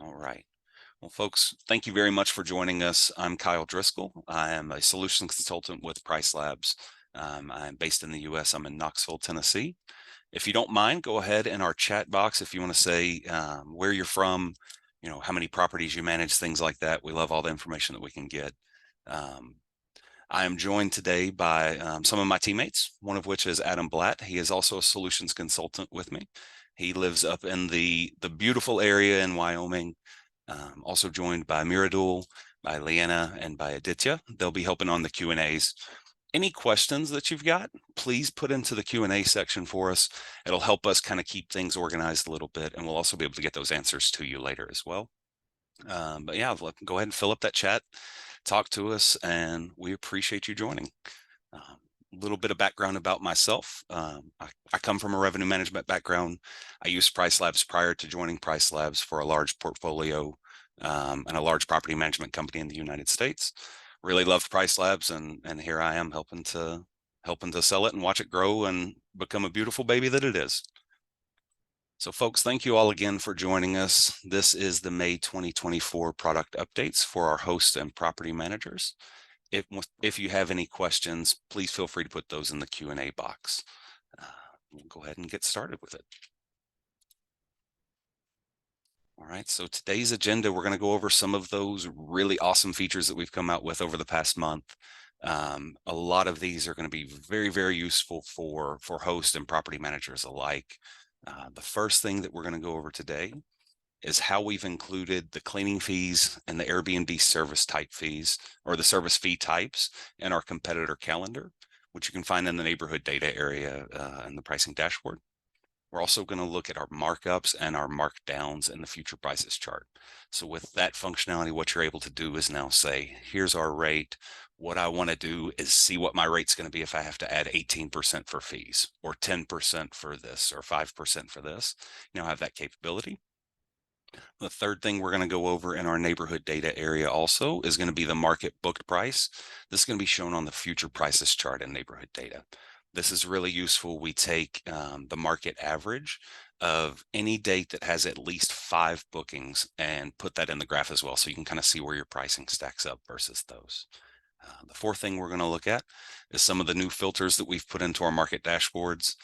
All right. Well, folks, thank you very much for joining us. I'm Kyle Driscoll. I am a solutions consultant with PriceLabs. I'm based in the US. I'm in Knoxville, Tennessee. If you don't mind, go ahead in our chat box if you want to say where you're from, how many properties you manage, things like that. We love all the information that we can get. Um, I am joined today by some of my teammates, one of which is Adam Blatt. He is also a solutions consultant with me. He lives up in the beautiful area in Wyoming. Also joined by Miradul, by Leanna, and by Aditya. They'll be helping on the Q&As. Any questions that you've got, please put into the Q&A section for us. It'll help us kind of keep things organized a little bit, and we'll also be able to get those answers to you later as well. But yeah, go ahead and fill up that chat, talk to us, and we appreciate you joining. A little bit of background about myself. I come from a revenue management background. I used PriceLabs prior to joining PriceLabs for a large portfolio and a large property management company in the United States. Really loved PriceLabs, and here I am helping to sell it and watch it grow and become a beautiful baby that it is. So folks, thank you all again for joining us. This is the May 2024 product updates for our hosts and property managers. If you have any questions, please feel free to put those in the Q&A box. We'll go ahead and get started with it. All right, so today's agenda, we're going to go over some of those really awesome features that we've come out with over the past month. A lot of these are going to be very, very useful for hosts and property managers alike. The first thing that we're going to go over today is how we've included the cleaning fees and the Airbnb service type fees, or the service fee types, in our competitor calendar, which you can find in the neighborhood data area in the pricing dashboard. We're also going to look at our markups and our markdowns in the future prices chart. So with that functionality, what you're able to do is now say, here's our rate. What I want to do is see what my rate's going to be if I have to add 18% for fees, or 10% for this, or 5% for this. Now I have that capability. The third thing we're going to go over in our neighborhood data area also is going to be the market booked price. This is going to be shown on the future prices chart in neighborhood data. This is really useful. We take the market average of any date that has at least 5 bookings and put that in the graph as well, so you can kind of see where your pricing stacks up versus those. The fourth thing we're going to look at is some of the new filters that we've put into our market dashboards.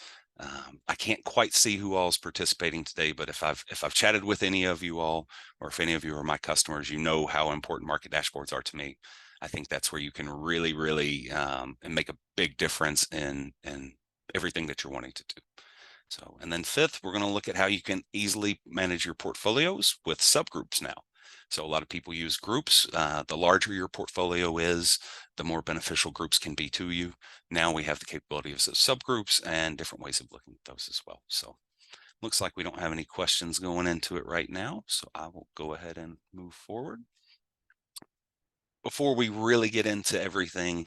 I can't quite see who all is participating today, but if I've chatted with any of you all, or if any of you are my customers, you know how important market dashboards are to me. I think that's where you can really, really make a big difference in everything that you're wanting to do. So, and then fifth, we're going to look at how you can easily manage your portfolios with subgroups now. So a lot of people use groups. The larger your portfolio is, the more beneficial groups can be to you. Now we have the capability of subgroups and different ways of looking at those as well. So looks like we don't have any questions going into it right now. So I will go ahead and move forward. Before we really get into everything,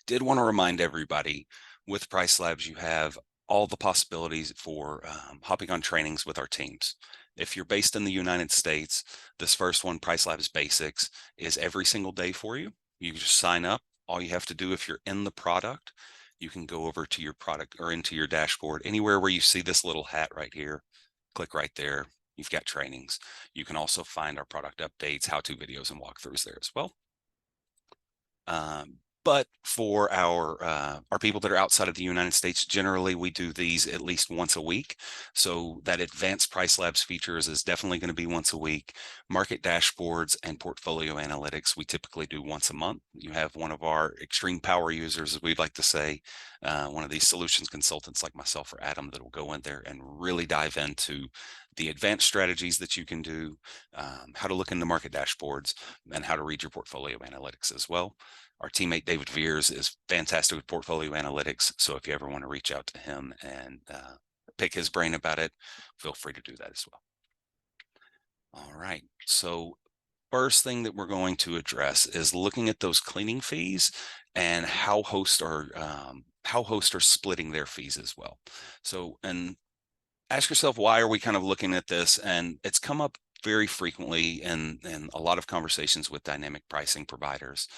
did want to remind everybody, with PriceLabs, you have all the possibilities for hopping on trainings with our teams. If you're based in the United States, this first one, PriceLabs Basics, is every single day for you. You can just sign up. All you have to do, if you're in the product, you can go over to your product or into your dashboard, anywhere where you see this little hat right here, click right there. You've got trainings. You can also find our product updates, how-to videos, and walkthroughs there as well. But for our people that are outside of the United States, generally we do these at least once a week. So that advanced PriceLabs features is definitely going to be once a week. Market dashboards and portfolio analytics, we typically do once a month. You have one of our extreme power users, as we'd like to say, one of these solutions consultants like myself or Adam, that will go in there and really dive into the advanced strategies that you can do, how to look into market dashboards, and how to read your portfolio analytics as well. Our teammate David Veers is fantastic with portfolio analytics, so if you ever want to reach out to him and pick his brain about it, feel free to do that as well. All right, so first thing that we're going to address is looking at those cleaning fees and how hosts are splitting their fees as well. So, and ask yourself, why are we kind of looking at this? And it's come up very frequently in a lot of conversations with dynamic pricing providers.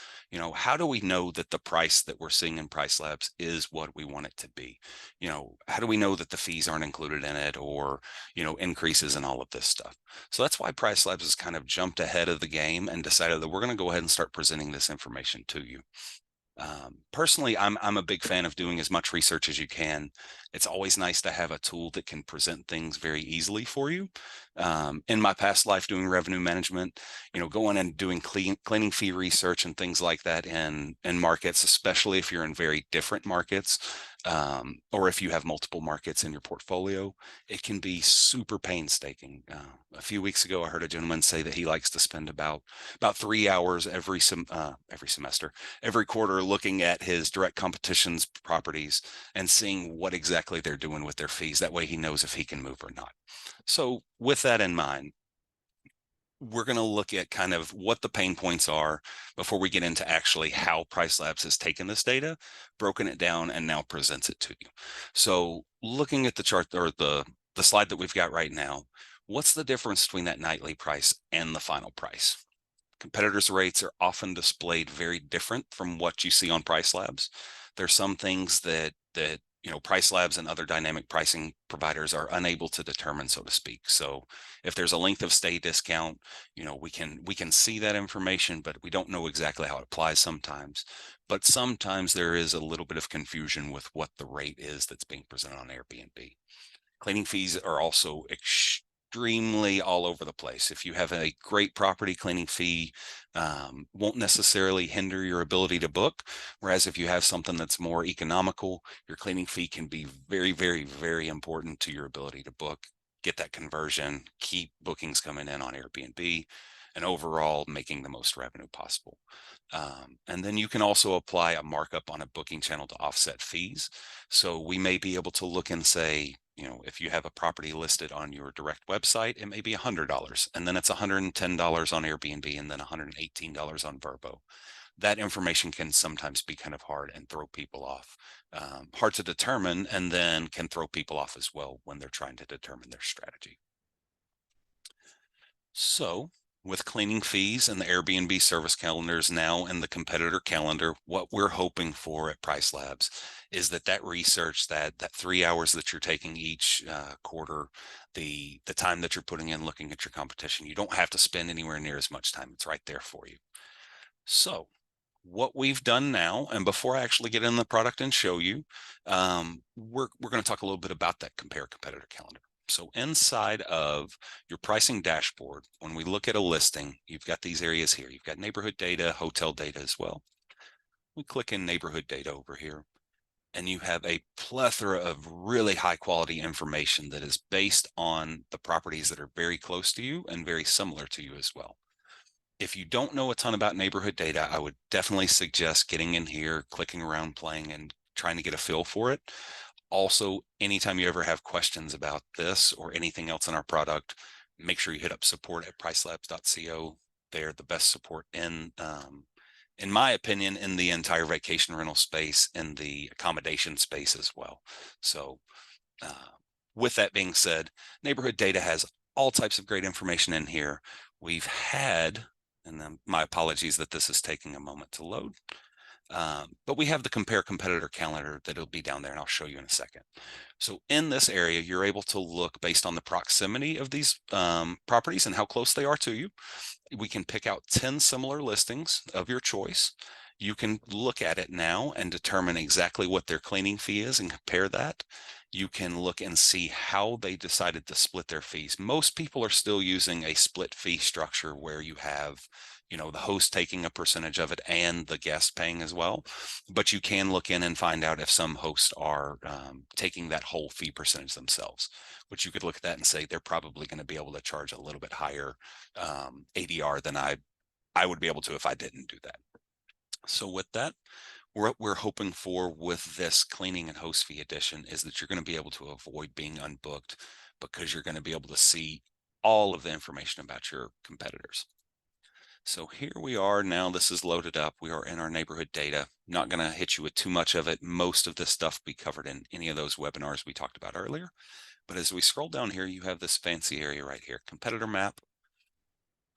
How do we know that the price that we're seeing in PriceLabs is what we want it to be? How do we know that the fees aren't included in it, or increases and all of this stuff? So that's why PriceLabs has kind of jumped ahead of the game and decided that we're going to go ahead and start presenting this information to you. Personally, I'm a big fan of doing as much research as you can. It's always nice to have a tool that can present things very easily for you. In my past life doing revenue management, going and doing cleaning fee research and things like that in markets, especially if you're in very different markets, or if you have multiple markets in your portfolio, it can be super painstaking. A few weeks ago, I heard a gentleman say that he likes to spend about 3 hours every semester, every quarter, looking at his direct competition's properties and seeing what exactly they're doing with their fees. That way he knows if he can move or not. So with that in mind, we're going to look at kind of what the pain points are before we get into actually how PriceLabs has taken this data, broken it down, and now presents it to you. So looking at the chart, or the slide that we've got right now, what's the difference between that nightly price and the final price? Competitors' rates are often displayed very different from what you see on PriceLabs. There's some things that PriceLabs and other dynamic pricing providers are unable to determine, so to speak. So if there's a length of stay discount, we can see that information, but we don't know exactly how it applies sometimes. But sometimes there is a little bit of confusion with what the rate is that's being presented on Airbnb. Cleaning fees are also extremely all over the place. If you have a great property, cleaning fee won't necessarily hinder your ability to book. Whereas if you have something that's more economical, your cleaning fee can be very, very, very important to your ability to book, get that conversion, keep bookings coming in on Airbnb, and overall making the most revenue possible. And then you can also apply a markup on a booking channel to offset fees. So we may be able to look and say, if you have a property listed on your direct website, it may be $100, and then it's $110 on Airbnb, and then $118 on Vrbo. That information can sometimes be kind of hard and throw people off. Hard to determine, and then can throw people off as well when they're trying to determine their strategy. So with cleaning fees and the Airbnb service calendars now and the competitor calendar, what we're hoping for at PriceLabs is that research, that 3 hours that you're taking each quarter, the time that you're putting in looking at your competition, you don't have to spend anywhere near as much time. It's right there for you. So what we've done now, and before I actually get in the product and show you, we're going to talk a little bit about that compare competitor calendar. So inside of your pricing dashboard, when we look at a listing, you've got these areas here. You've got neighborhood data, hotel data as well. We click in neighborhood data over here, and you have a plethora of really high quality information that is based on the properties that are very close to you and very similar to you as well. If you don't know a ton about neighborhood data, I would definitely suggest getting in here, clicking around, playing, and trying to get a feel for it. Also, anytime you ever have questions about this or anything else in our product, make sure you hit up support@pricelabs.co. They're the best support in my opinion, in the entire vacation rental space, in the accommodation space as well. So with that being said, neighborhood data has all types of great information in here. We've had, and then my apologies that this is taking a moment to load. But we have the compare competitor calendar that'll be down there, and I'll show you in a second. So in this area, you're able to look based on the proximity of these properties and how close they are to you. We can pick out 10 similar listings of your choice. You can look at it now and determine exactly what their cleaning fee is and compare that. You can look and see how they decided to split their fees. Most people are still using a split fee structure where you have the host taking a percentage of it and the guest paying as well. But you can look in and find out if some hosts are taking that whole fee percentage themselves, which you could look at that and say they're probably going to be able to charge a little bit higher ADR than I would be able to if I didn't do that. So with that, what we're hoping for with this cleaning and host fee edition is that you're going to be able to avoid being unbooked, because you're going to be able to see all of the information about your competitors. So here we are now. This is loaded up. We are in our neighborhood data. Not going to hit you with too much of it. Most of this stuff will be covered in any of those webinars we talked about earlier. But as we scroll down here, you have this fancy area right here, competitor map.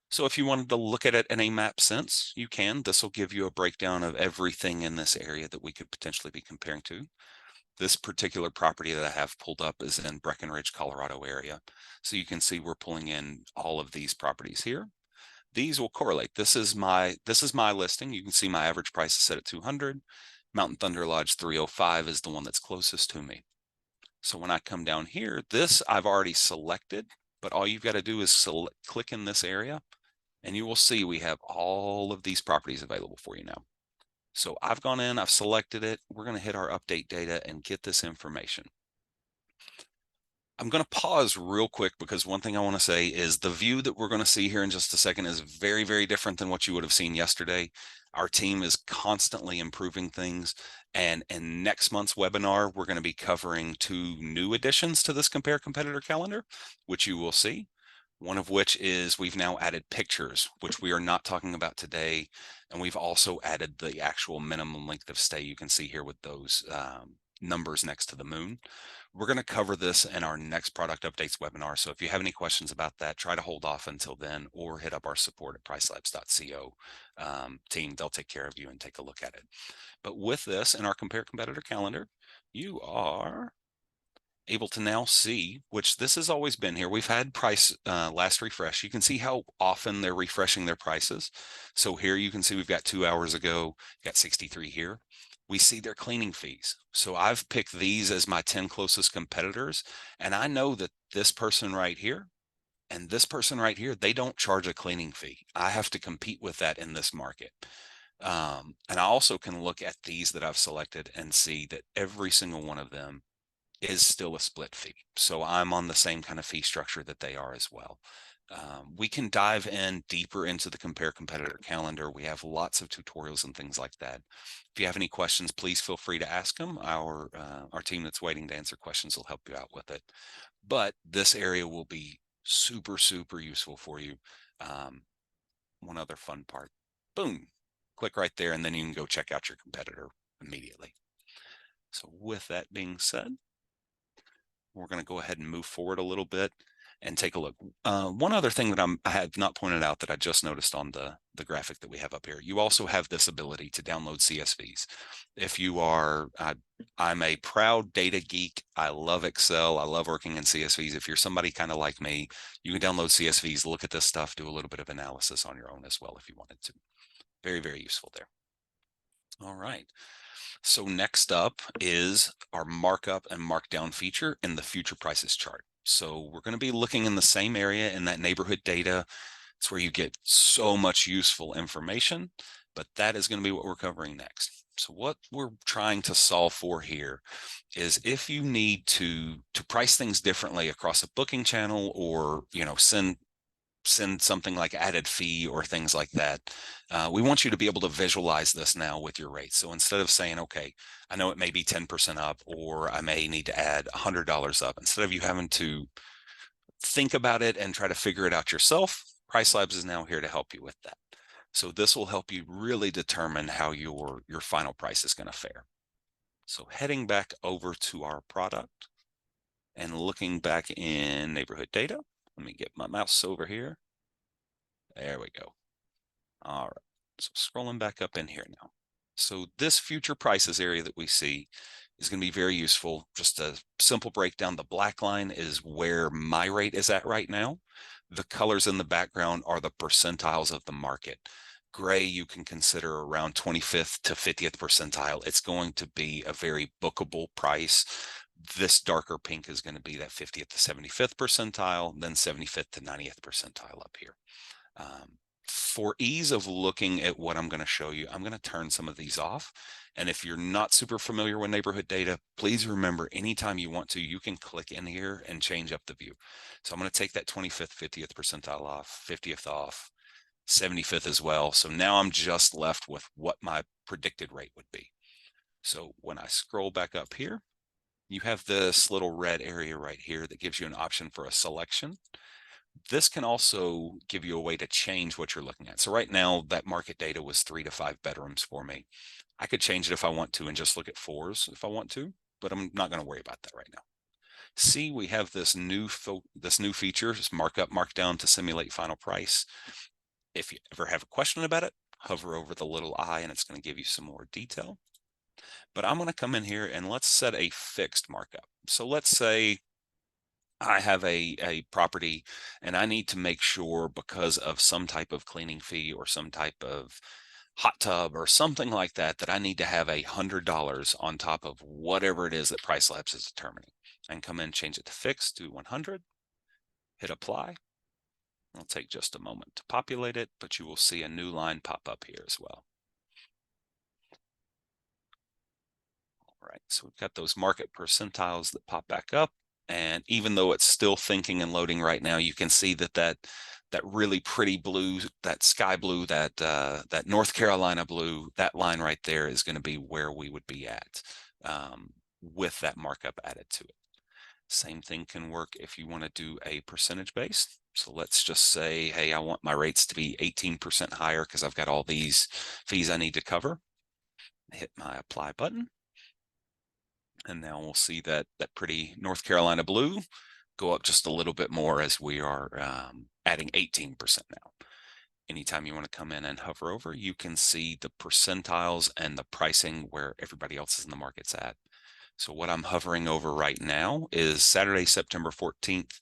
So if you wanted to look at it in a map sense, you can. This will give you a breakdown of everything in this area that we could potentially be comparing to. This particular property that I have pulled up is in Breckenridge, Colorado area. So you can see we're pulling in all of these properties here. These will correlate. This is my listing. You can see my average price is set at 200. Mountain Thunder Lodge 305 is the one that's closest to me. So when I come down here, this I've already selected, but all you've got to do is click in this area and you will see we have all of these properties available for you now. So I've gone in, I've selected it. We're going to hit our update data and get this information. I'm going to pause real quick because one thing I want to say is the view that we're going to see here in just a second is very, very different than what you would have seen yesterday. Our team is constantly improving things. And in next month's webinar, we're going to be covering 2 new additions to this Compare Competitor calendar, which you will see. One of which is we've now added pictures, which we are not talking about today. And we've also added the actual minimum length of stay you can see here with those numbers next to the moon. We're going to cover this in our next product updates webinar. So if you have any questions about that, try to hold off until then or hit up our support at pricelabs.co team. They'll take care of you and take a look at it. But with this in our Compare Competitor calendar, you are able to now see, which this has always been here. We've had price last refresh. You can see how often they're refreshing their prices. So here you can see we've got 2 hours ago, got 63 here. We see their cleaning fees. So I've picked these as my 10 closest competitors. And I know that this person right here and this person right here, they don't charge a cleaning fee. I have to compete with that in this market. And I also can look at these that I've selected and see that every single one of them is still a split fee. So I'm on the same kind of fee structure that they are as well. We can dive in deeper into the Compare Competitor calendar. We have lots of tutorials and things like that. If you have any questions, please feel free to ask them. Our team that's waiting to answer questions will help you out with it. But this area will be super, super useful for you. One other fun part, boom, click right there, and then you can go check out your competitor immediately. So with that being said, we're going to go ahead and move forward a little bit and take a look. One other thing that I have not pointed out that I just noticed on the graphic that we have up here, you also have this ability to download CSVs. If you are, I'm a proud data geek. I love Excel. I love working in CSVs. If you're somebody kind of like me, you can download CSVs, look at this stuff, do a little bit of analysis on your own as well if you wanted to. Very, very useful there. All right. So next up is our markup and markdown feature in the future prices chart. So we're going to be looking in the same area in that neighborhood data. It's where you get so much useful information, but that is going to be what we're covering next. So what we're trying to solve for here is if you need to price things differently across a booking channel or, send something like added fee or things like that. We want you to be able to visualize this now with your rates. So instead of saying, okay, I know it may be 10% up, or I may need to add $100 up, instead of you having to think about it and try to figure it out yourself, PriceLabs is now here to help you with that. So this will help you really determine how your final price is going to fare. So heading back over to our product and looking back in neighborhood data, let me get my mouse over here. There we go. All right. So scrolling back up in here now. So this future prices area that we see is going to be very useful. Just a simple breakdown. The black line is where my rate is at right now. The colors in the background are the percentiles of the market. Gray, you can consider around 25th to 50th percentile. It's going to be a very bookable price. This darker pink is going to be that 50th to 75th percentile, then 75th to 90th percentile up here. For ease of looking at what I'm going to show you, I'm going to turn some of these off. And if you're not super familiar with neighborhood data, please remember anytime you want to, you can click in here and change up the view. So I'm going to take that 25th, 50th percentile off, 50th off, 75th as well. So now I'm just left with what my predicted rate would be. So when I scroll back up here, you have this little red area right here that gives you an option for a selection. This can also give you a way to change what you're looking at. So right now that market data was 3 to 5 bedrooms for me. I could change it if I want to and just look at 4s if I want to, but I'm not going to worry about that right now. See, we have this new feature, this markup, markdown to simulate final price. If you ever have a question about it, hover over the little eye and it's going to give you some more detail. But I'm going to come in here and let's set a fixed markup. So let's say I have a property and I need to make sure, because of some type of cleaning fee or some type of hot tub or something like that, that I need to have $100 on top of whatever it is that PriceLabs is determining. And come in, change it to fixed to 100, hit apply. It'll take just a moment to populate it, but you will see a new line pop up here as well. All right, so we've got those market percentiles that pop back up. And even though it's still thinking and loading right now, you can see that really pretty blue, that sky blue, that North Carolina blue, that line right there is going to be where we would be at with that markup added to it. Same thing can work if you want to do a percentage based. So let's just say, hey, I want my rates to be 18% higher because I've got all these fees I need to cover. Hit my apply button. And now we'll see that pretty North Carolina blue go up just a little bit more as we are adding 18% now. Anytime you want to come in and hover over, you can see the percentiles and the pricing where everybody else is in the market's at. So what I'm hovering over right now is Saturday, September 14th.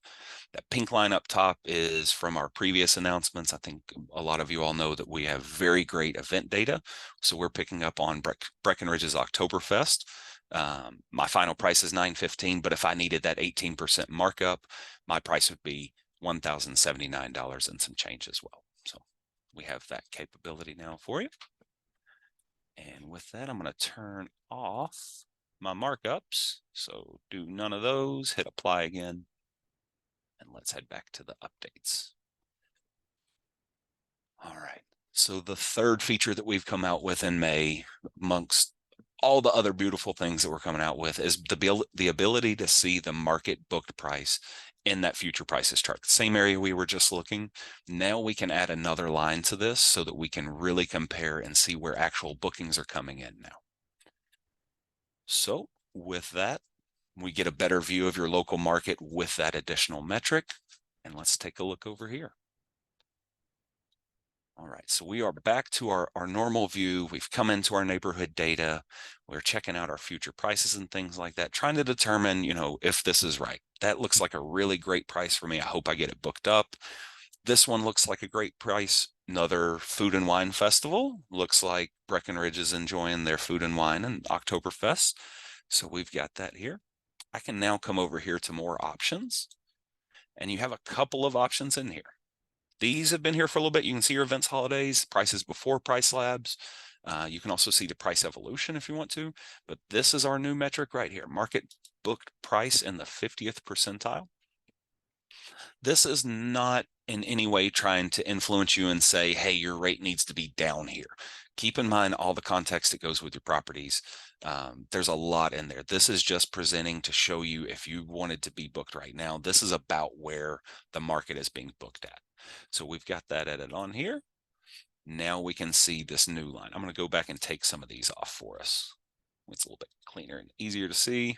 That pink line up top is from our previous announcements. I think a lot of you all know that we have very great event data. So we're picking up on Breckenridge's Oktoberfest. My final price is $9.15, but if I needed that 18% markup, my price would be $1,079 and some change as well. So we have that capability now for you. And with that, I'm going to turn off my markups. So do none of those, hit apply again, and let's head back to the updates. All right. So the third feature that we've come out with in May, amongst all the other beautiful things that we're coming out with, is the ability to see the market booked price in that future prices chart. The same area we were just looking. Now we can add another line to this so that we can really compare and see where actual bookings are coming in now. So with that, we get a better view of your local market with that additional metric. And let's take a look over here. All right, so we are back to our normal view. We've come into our neighborhood data. We're checking out our future prices and things like that, trying to determine, if this is right. That looks like a really great price for me. I hope I get it booked up. This one looks like a great price. Another food and wine festival. Looks like Breckenridge is enjoying their food and wine and Oktoberfest. So we've got that here. I can now come over here to more options. And you have a couple of options in here. These have been here for a little bit. You can see your events, holidays, prices before PriceLabs. You can also see the price evolution if you want to, but this is our new metric right here, market booked price in the 50th percentile. This is not in any way trying to influence you and say, hey, your rate needs to be down here. Keep in mind all the context that goes with your properties. There's a lot in there. This is just presenting to show you if you wanted to be booked right now. This is about where the market is being booked at. So we've got that added on here. Now we can see this new line. I'm going to go back and take some of these off for us. It's a little bit cleaner and easier to see.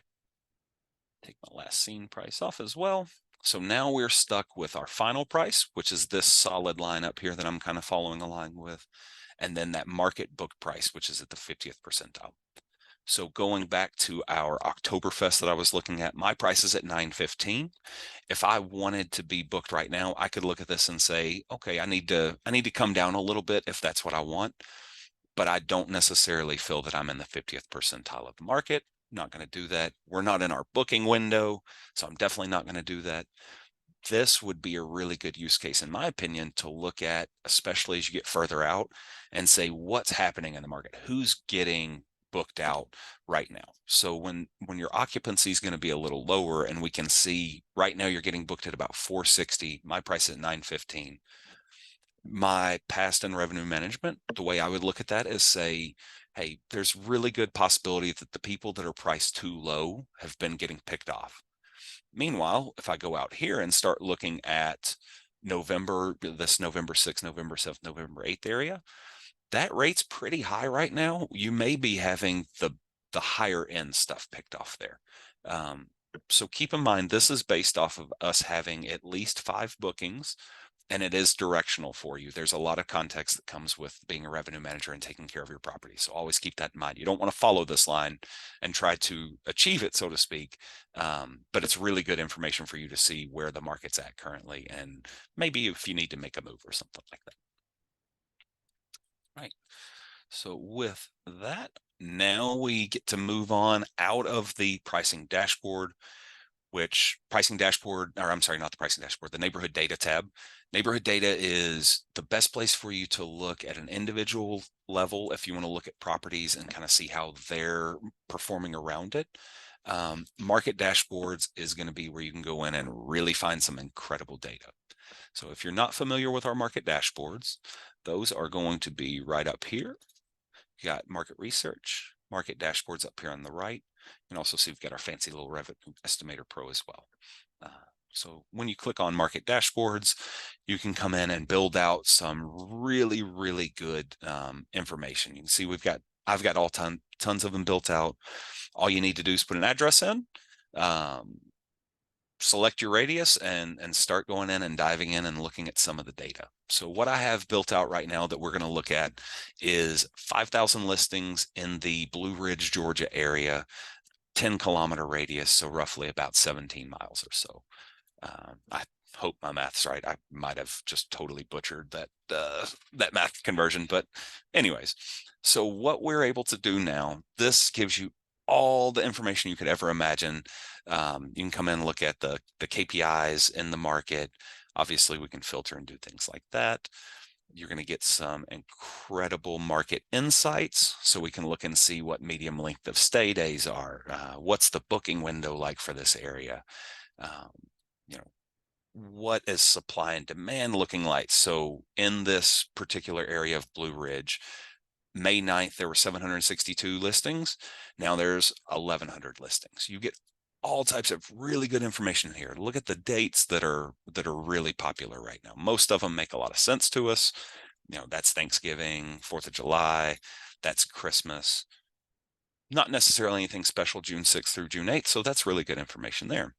Take my last seen price off as well. So now we're stuck with our final price, which is this solid line up here that I'm kind of following along with. And then that market book price, which is at the 50th percentile. So going back to our Oktoberfest that I was looking at, my price is at $9.15. If I wanted to be booked right now, I could look at this and say, okay, I need to come down a little bit if that's what I want, but I don't necessarily feel that I'm in the 50th percentile of the market. I'm not going to do that. We're not in our booking window, so I'm definitely not going to do that. This would be a really good use case, in my opinion, to look at, especially as you get further out, and say, what's happening in the market? Who's getting booked out right now? So when your occupancy is going to be a little lower, and we can see right now you're getting booked at about 460, my price is $9.15. My past and revenue management, the way I would look at that is say, hey, there's really good possibility that the people that are priced too low have been getting picked off. Meanwhile, if I go out here and start looking at November, this November 6th, November 7th, November 8th area, that rate's pretty high right now. You may be having the higher end stuff picked off there. So keep in mind, this is based off of us having at least 5 bookings and it is directional for you. There's a lot of context that comes with being a revenue manager and taking care of your property. So always keep that in mind. You don't want to follow this line and try to achieve it, so to speak. But it's really good information for you to see where the market's at currently, and maybe if you need to make a move or something like that. Right. So with that, now we get to move on out of the pricing dashboard, which pricing dashboard, or I'm sorry, not the pricing dashboard, the neighborhood data tab. Neighborhood data is the best place for you to look at an individual level if you want to look at properties and kind of see how they're performing around it. Market dashboards is going to be where you can go in and really find some incredible data. So if you're not familiar with our market dashboards, those are going to be right up here. You got market research, market dashboards up here on the right. You can also see we've got our fancy little Revenue Estimator Pro as well. So when you click on market dashboards, you can come in and build out some really, really good information. You can see I've got tons of them built out. All you need to do is put an address in, select your radius, and start going in and diving in and looking at some of the data. So what I have built out right now that we're going to look at is 5,000 listings in the Blue Ridge, Georgia area, 10-kilometer radius, so roughly about 17 miles or so. I hope my math's right. I might have just totally butchered that math conversion, but anyways, so what we're able to do now, this gives you all the information you could ever imagine. You can come in and look at the KPIs in the market. Obviously, we can filter and do things like that. You're going to get some incredible market insights, so we can look and see what medium length of stay days are. What's the booking window like for this area? You know, what is supply and demand looking like? So in this particular area of Blue Ridge, May 9th, there were 762 listings. Now there's 1,100 listings. You get all types of really good information here. Look at the dates that are really popular right now. Most of them make a lot of sense to us. That's Thanksgiving, 4th of July, that's Christmas. Not necessarily anything special June 6th through June 8th, so that's really good information there.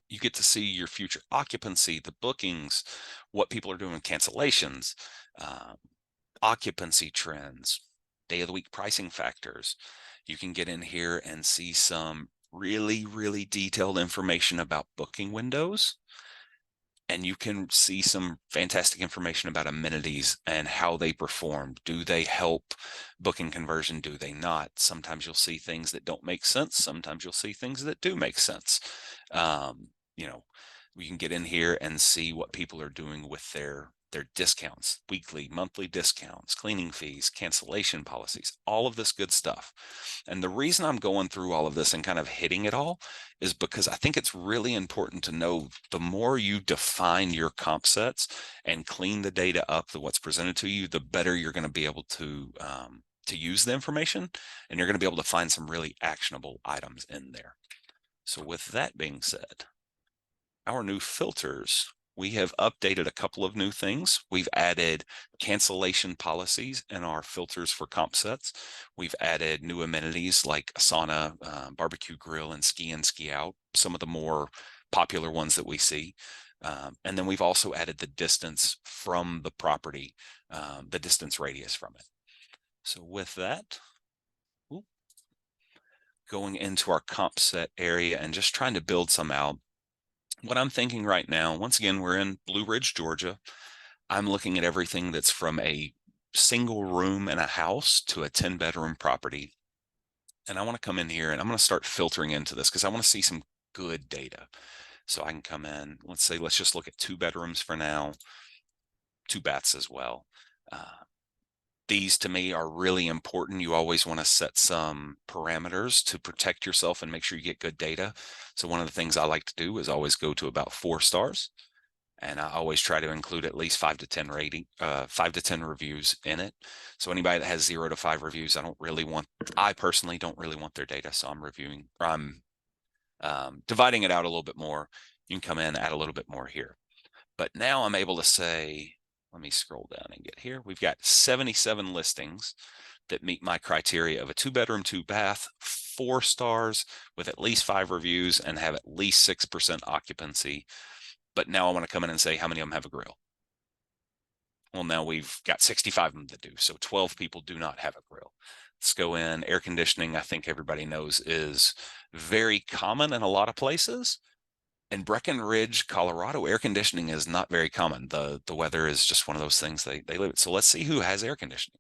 You get to see your future occupancy, the bookings, what people are doing with cancellations, occupancy trends, day of the week pricing factors. You can get in here and see some really, really detailed information about booking windows. And you can see some fantastic information about amenities and how they perform. Do they help booking conversion? Do they not? Sometimes you'll see things that don't make sense. Sometimes you'll see things that do make sense. We can get in here and see what people are doing with their discounts, weekly, monthly discounts, cleaning fees, cancellation policies, all of this good stuff. And the reason I'm going through all of this and kind of hitting it all is because I think it's really important to know the more you define your comp sets and clean the data up to what's presented to you, the better you're going to be able to use the information, and you're going to be able to find some really actionable items in there. So with that being said, our new filters, we have updated a couple of new things. We've added cancellation policies in our filters for comp sets. We've added new amenities like a sauna, barbecue grill, and ski in, ski out, some of the more popular ones that we see. And then we've also added the distance from the property, the distance radius from it. So with that, going into our comp set area and just trying to build some out. What I'm thinking right now, once again, we're in Blue Ridge, Georgia. I'm looking at everything that's from a single room in a house to a 10-bedroom property. And I want to come in here and I'm going to start filtering into this because I want to see some good data. So I can come in, let's just look at 2 bedrooms for now, 2 baths as well. These to me are really important. You always want to set some parameters to protect yourself and make sure you get good data. So one of the things I like to do is always go to about 4 stars. And I always try to include at least 5 to 10 reviews in it. So anybody that has 0 to 5 reviews, I personally don't really want their data. So I'm dividing it out a little bit more. You can come in, add a little bit more here. But now I'm able to say, let me scroll down and get here. We've got 77 listings that meet my criteria of a 2-bedroom, 2-bath, 4 stars with at least 5 reviews and have at least 6% occupancy. But now I want to come in and say how many of them have a grill. Well, now we've got 65 of them that do. So 12 people do not have a grill. Let's go in. Air conditioning, I think everybody knows, is very common in a lot of places. In Breckenridge, Colorado, air conditioning is not very common. The weather is just one of those things they live it. So let's see who has air conditioning.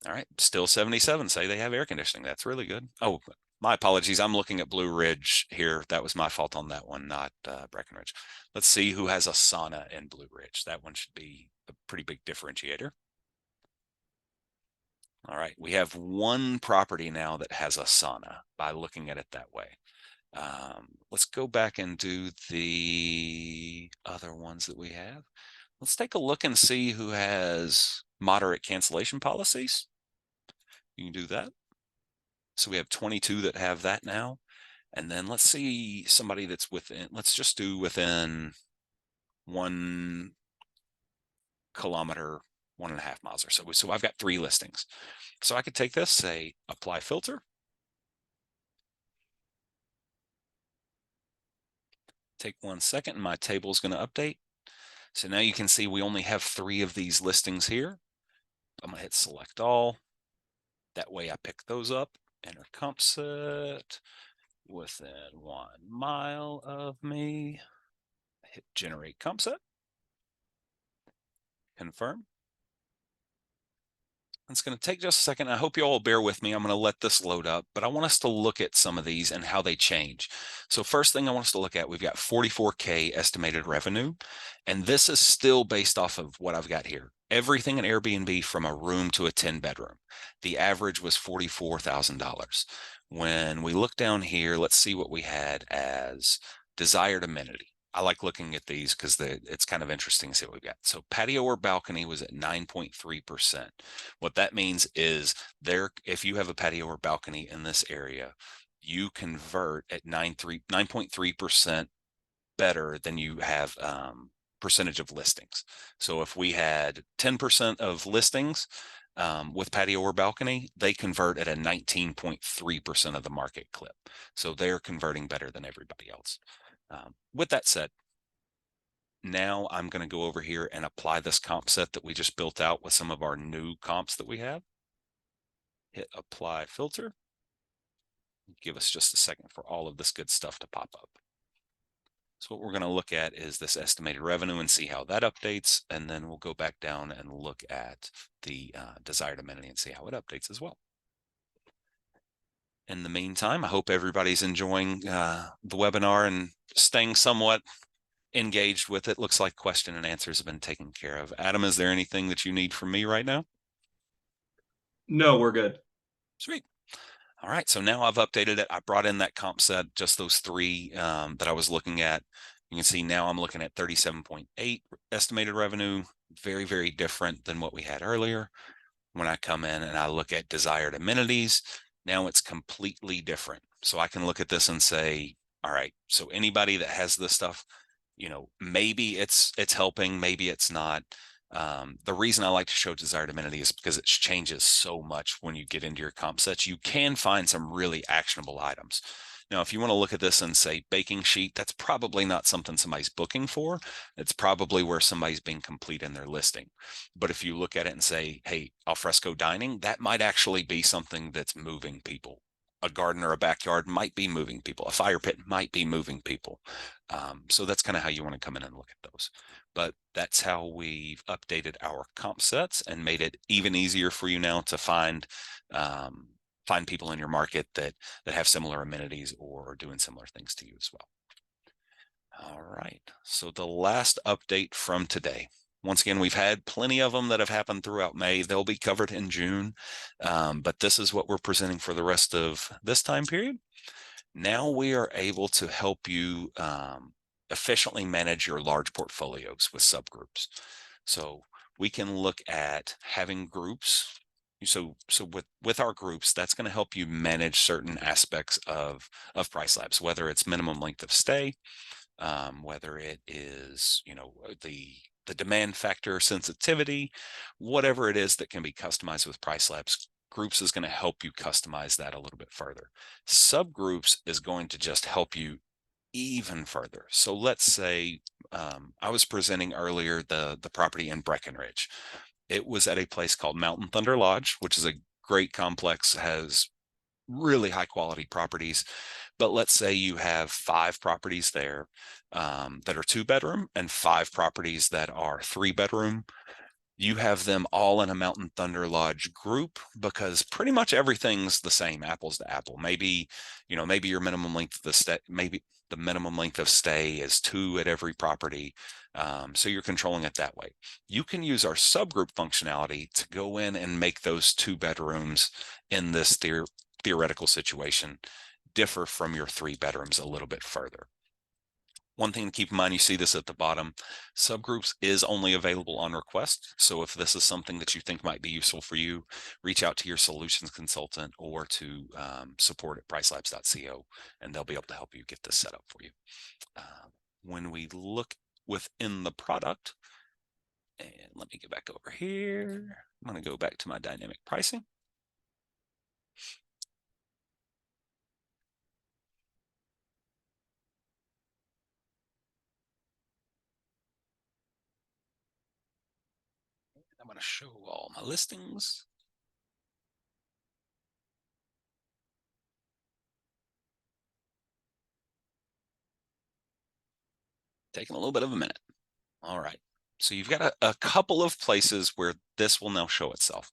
All right, still 77 say they have air conditioning. That's really good. Oh, my apologies. I'm looking at Blue Ridge here. That was my fault on that one, not Breckenridge. Let's see who has a sauna in Blue Ridge. That one should be a pretty big differentiator. All right, we have one property now that has a sauna by looking at it that way. Let's go back and do the other ones that we have. Let's take a look and see who has moderate cancellation policies. You can do that. So we have 22 that have that now. And then let's see somebody that's within, let's just do within 1 kilometer, 1.5 miles or so. So I've got 3 listings. So I could take this, say apply filter. Take 1 second and my table is going to update. So now you can see we only have 3 of these listings here. I'm going to hit select all. That way I pick those up, enter comp set within 1 mile of me. Hit generate comp set. Confirm. It's going to take just a second. I hope you all bear with me. I'm going to let this load up, but I want us to look at some of these and how they change. So first thing I want us to look at, we've got 44K estimated revenue, and this is still based off of what I've got here. Everything in Airbnb from a room to a 10-bedroom. The average was $44,000. When we look down here, let's see what we had as desired amenity. I like looking at these because it's kind of interesting to see what we've got. So patio or balcony was at 9.3%. What that means is if you have a patio or balcony in this area, you convert at 9.3% better than you have percentage of listings. So if we had 10% of listings with patio or balcony, they convert at a 19.3% of the market clip. So they're converting better than everybody else. With that said, now I'm going to go over here and apply this comp set that we just built out with some of our new comps that we have. Hit apply filter. Give us just a second for all of this good stuff to pop up. So what we're going to look at is this estimated revenue and see how that updates. And then we'll go back down and look at the desired amenity and see how it updates as well. In the meantime, I hope everybody's enjoying the webinar and staying somewhat engaged with it. Looks like question and answers have been taken care of. Adam, is there anything that you need from me right now? No, we're good. Sweet. All right, so now I've updated it. I brought in that comp set, just those 3 that I was looking at. You can see now I'm looking at 37.8 estimated revenue, very, very different than what we had earlier. When I come in and I look at desired amenities, now it's completely different. So I can look at this and say, all right, so anybody that has this stuff, maybe it's helping, maybe it's not. The reason I like to show desired amenity is because it changes so much when you get into your comp sets. You can find some really actionable items. Now, if you want to look at this and say baking sheet, that's probably not something somebody's booking for. It's probably where somebody's being complete in their listing. But if you look at it and say, hey, alfresco dining, that might actually be something that's moving people. A garden or a backyard might be moving people. A fire pit might be moving people. So that's kind of how you want to come in and look at those. But that's how we've updated our comp sets and made it even easier for you now to find people in your market that have similar amenities or are doing similar things to you as well. All right, so the last update from today. Once again, we've had plenty of them that have happened throughout May. They'll be covered in June, but this is what we're presenting for the rest of this time period. Now we are able to help you efficiently manage your large portfolios with subgroups. So we can look at having groups. So with our groups, that's going to help you manage certain aspects of PriceLabs, whether it's minimum length of stay, whether it is, the demand factor sensitivity, whatever it is that can be customized with PriceLabs. Groups is going to help you customize that a little bit further. Subgroups is going to just help you even further. So let's say I was presenting earlier the property in Breckenridge. It was at a place called Mountain Thunder Lodge, which is a great complex, has really high quality properties. But let's say you have 5 properties there that are 2 bedroom and 5 properties that are 3 bedroom. You have them all in a Mountain Thunder Lodge group because pretty much everything's the same, apples to apple. Maybe, maybe your minimum length of the stay, maybe the minimum length of stay is 2 at every property. So you're controlling it that way. You can use our subgroup functionality to go in and make those 2 bedrooms in this theoretical situation differ from your 3 bedrooms a little bit further. One thing to keep in mind, you see this at the bottom, subgroups is only available on request. So if this is something that you think might be useful for you, reach out to your solutions consultant or to support at pricelabs.co, and they'll be able to help you get this set up for you. When we look within the product, and let me get back over here, I'm going to go back to my dynamic pricing. I'm going to show all my listings. Taking a little bit of a minute. All right. So you've got a couple of places where this will now show itself.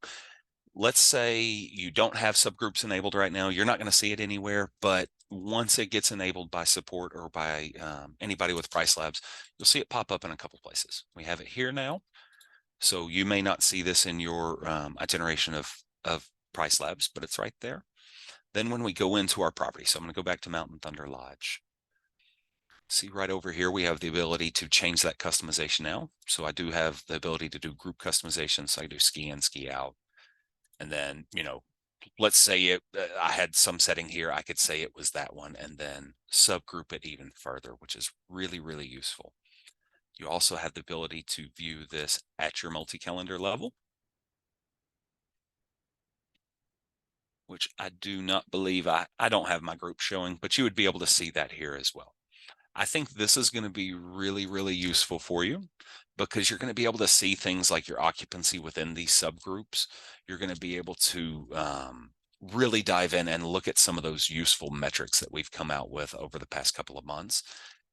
Let's say you don't have subgroups enabled right now. You're not going to see it anywhere, but once it gets enabled by support or by anybody with PriceLabs, you'll see it pop up in a couple places. We have it here now. So you may not see this in your iteration of PriceLabs, but it's right there. Then when we go into our property, so I'm going to go back to Mountain Thunder Lodge. See right over here, we have the ability to change that customization now. So I do have the ability to do group customization. So I do ski in, ski out. And then, let's say I had some setting here. I could say it was that one and then subgroup it even further, which is really, really useful. You also have the ability to view this at your multi-calendar level, which I do not believe I don't have my group showing, but you would be able to see that here as well. I think this is going to be really, really useful for you because you're going to be able to see things like your occupancy within these subgroups. You're going to be able to really dive in and look at some of those useful metrics that we've come out with over the past couple of months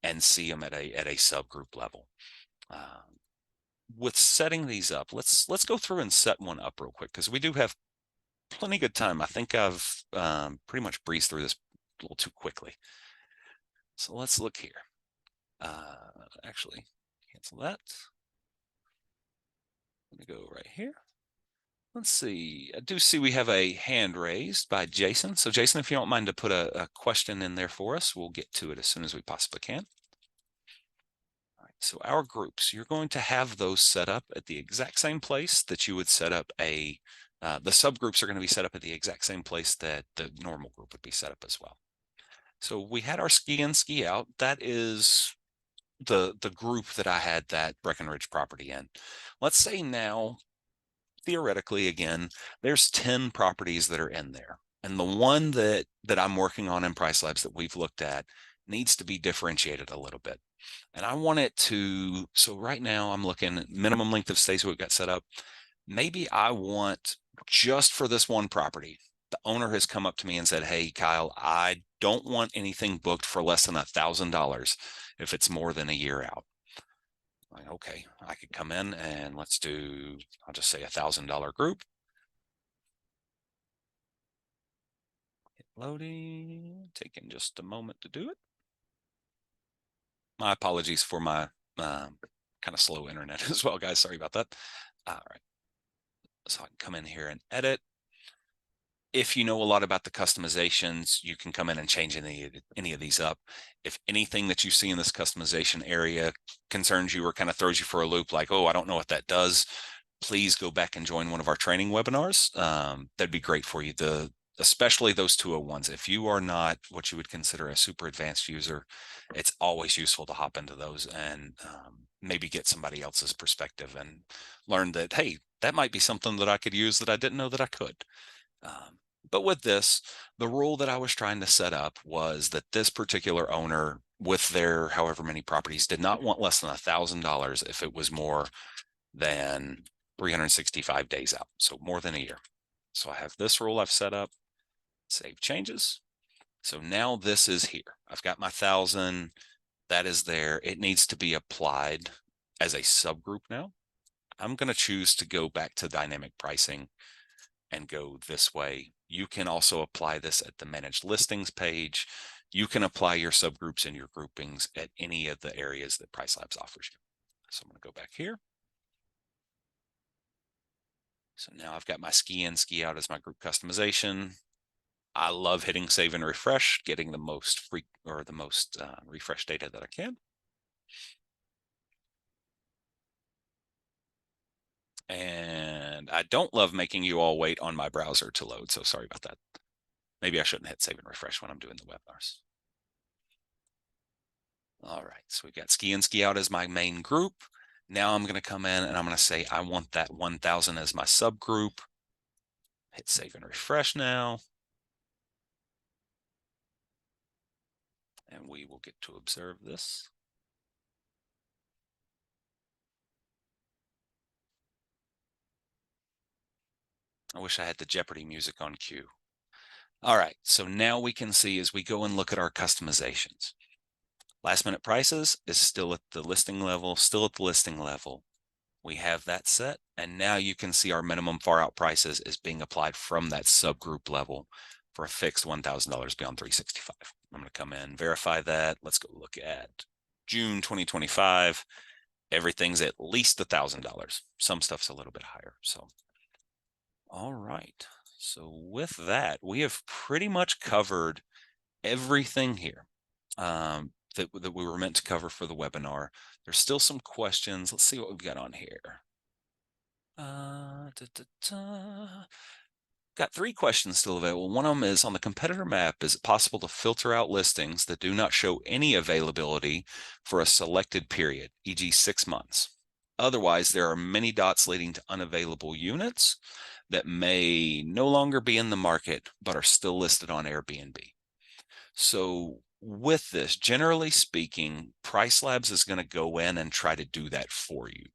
and see them at a subgroup level. With setting these up, let's go through and set one up real quick because we do have plenty good time. I think I've pretty much breezed through this a little too quickly. So let's look here. Actually, cancel that. I'm gonna go right here. Let's see. I do see we have a hand raised by Jason. So Jason, if you don't mind to put a question in there for us, we'll get to it as soon as we possibly can. All right, so our groups, you're going to have those set up at the exact same place that you would set up the subgroups are going to be set up at the exact same place that the normal group would be set up as well. So we had our ski in, ski out. That is the group that I had that Breckenridge property in. Let's say now, theoretically, again, there's 10 properties that are in there. And the one that I'm working on in PriceLabs that we've looked at needs to be differentiated a little bit. And I want it to, so right now I'm looking at minimum length of stay, so we've got set up. Maybe I want just for this one property, the owner has come up to me and said, hey, Kyle, I don't want anything booked for less than $1,000 if it's more than a year out. Like, okay, I could come in and let's do, I'll just say $1,000 group. Hit loading, taking just a moment to do it. My apologies for my kind of slow internet as well, guys. Sorry about that. All right. So I can come in here and edit. If you know a lot about the customizations, you can come in and change any of these up. If anything that you see in this customization area concerns you or kind of throws you for a loop, like, oh, I don't know what that does, please go back and join one of our training webinars. That'd be great for you. Especially those 201s. If you are not what you would consider a super advanced user, it's always useful to hop into those and maybe get somebody else's perspective and learn that, hey, that might be something that I could use that I didn't know that I could. But with this, the rule that I was trying to set up was that this particular owner with their however many properties did not want less than $1,000 if it was more than 365 days out, so more than a year. So I have this rule I've set up, save changes. So now this is here. I've got my 1,000, that is there. It needs to be applied as a subgroup now. I'm going to choose to go back to dynamic pricing and go this way. You can also apply this at the managed listings page. You can apply your subgroups and your groupings at any of the areas that PriceLabs offers you. So I'm going to go back here. So now I've got my ski in, ski out as my group customization. I love hitting save and refresh, getting the most refresh data that I can. And I don't love making you all wait on my browser to load, so sorry about that. Maybe I shouldn't hit save and refresh when I'm doing the webinars. All right, so we've got ski in, ski out as my main group. Now I'm going to come in and I'm going to say I want that 1,000 as my subgroup. Hit save and refresh now. And we will get to observe this. I wish I had the Jeopardy music on cue. All right, so now we can see as we go and look at our customizations. Last minute prices is still at the listing level, We have that set, and now you can see our minimum far out prices is being applied from that subgroup level for a fixed $1,000 beyond 365. I'm going to come in, verify that. Let's go look at June 2025. Everything's at least $1,000. Some stuff's a little bit higher. So, all right. So with that, we have pretty much covered everything here that we were meant to cover for the webinar. There's still some questions. Let's see what we've got on here. Got 3 questions still available. One of them is on the competitor map, is it possible to filter out listings that do not show any availability for a selected period, e.g. 6 months? Otherwise, there are many dots leading to unavailable units that may no longer be in the market, but are still listed on Airbnb. So with this, generally speaking, PriceLabs is going to go in and try to do that for you.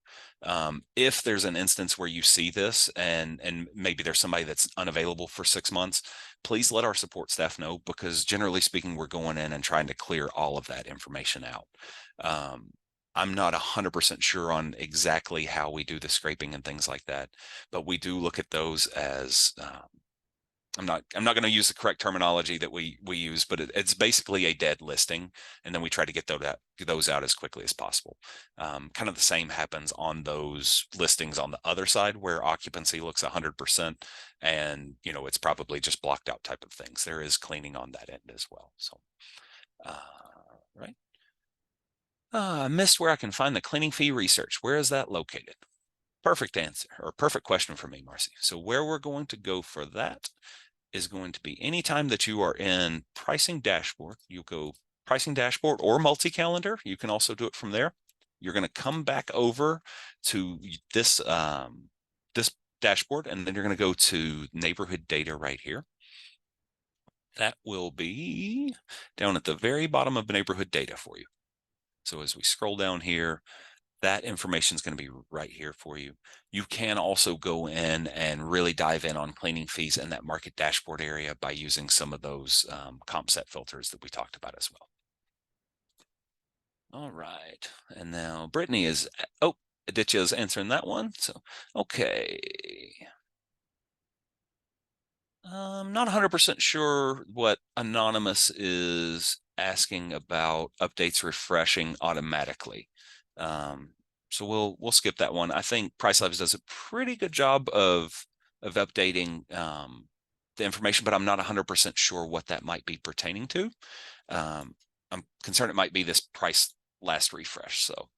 If there's an instance where you see this and maybe there's somebody that's unavailable for 6 months, please let our support staff know, because generally speaking, we're going in and trying to clear all of that information out. I'm not 100% sure on exactly how we do the scraping and things like that, but we do look at those as I'm not going to use the correct terminology that we use, but it's basically a dead listing, and then we try to get those out as quickly as possible. Kind of the same happens on those listings on the other side where occupancy looks 100%, and it's probably just blocked out type of things. There is cleaning on that end as well. So, right. I missed where I can find the cleaning fee research. Where is that located? Perfect answer, or perfect question for me, Marcy. So where we're going to go for that is going to be anytime that you are in pricing dashboard, you go pricing dashboard or multi-calendar. You can also do it from there. You're going to come back over to this, this dashboard, and then you're going to go to neighborhood data right here. That will be down at the very bottom of neighborhood data for you. So as we scroll down here, that information is going to be right here for you. You can also go in and really dive in on cleaning fees in that market dashboard area by using some of those comp set filters that we talked about as well. All right, and now Brittany is, Aditya is answering that one. So, okay. I'm not 100% sure what Anonymous is asking about updates refreshing automatically. So we'll skip that one. I think PriceLabs does a pretty good job of updating the information, but I'm not 100% sure what that might be pertaining to. I'm concerned it might be this price last refresh. So,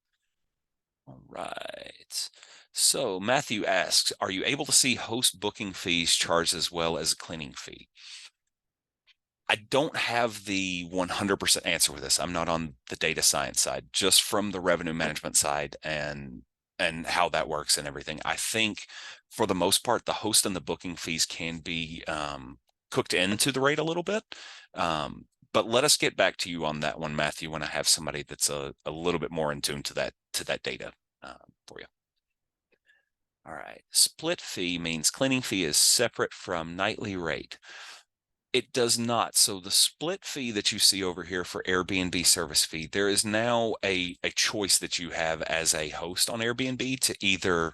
all right. So Matthew asks, are you able to see host booking fees charged as well as a cleaning fee? I don't have the 100% answer with this. I'm not on the data science side, just from the revenue management side and how that works and everything. I think for the most part, the host and the booking fees can be cooked into the rate a little bit. But let us get back to you on that one, Matthew, when I have somebody that's a little bit more in tune to that data for you. All right, split fee means cleaning fee is separate from nightly rate. It does not. So the split fee that you see over here for Airbnb service fee, there is now a choice that you have as a host on Airbnb to either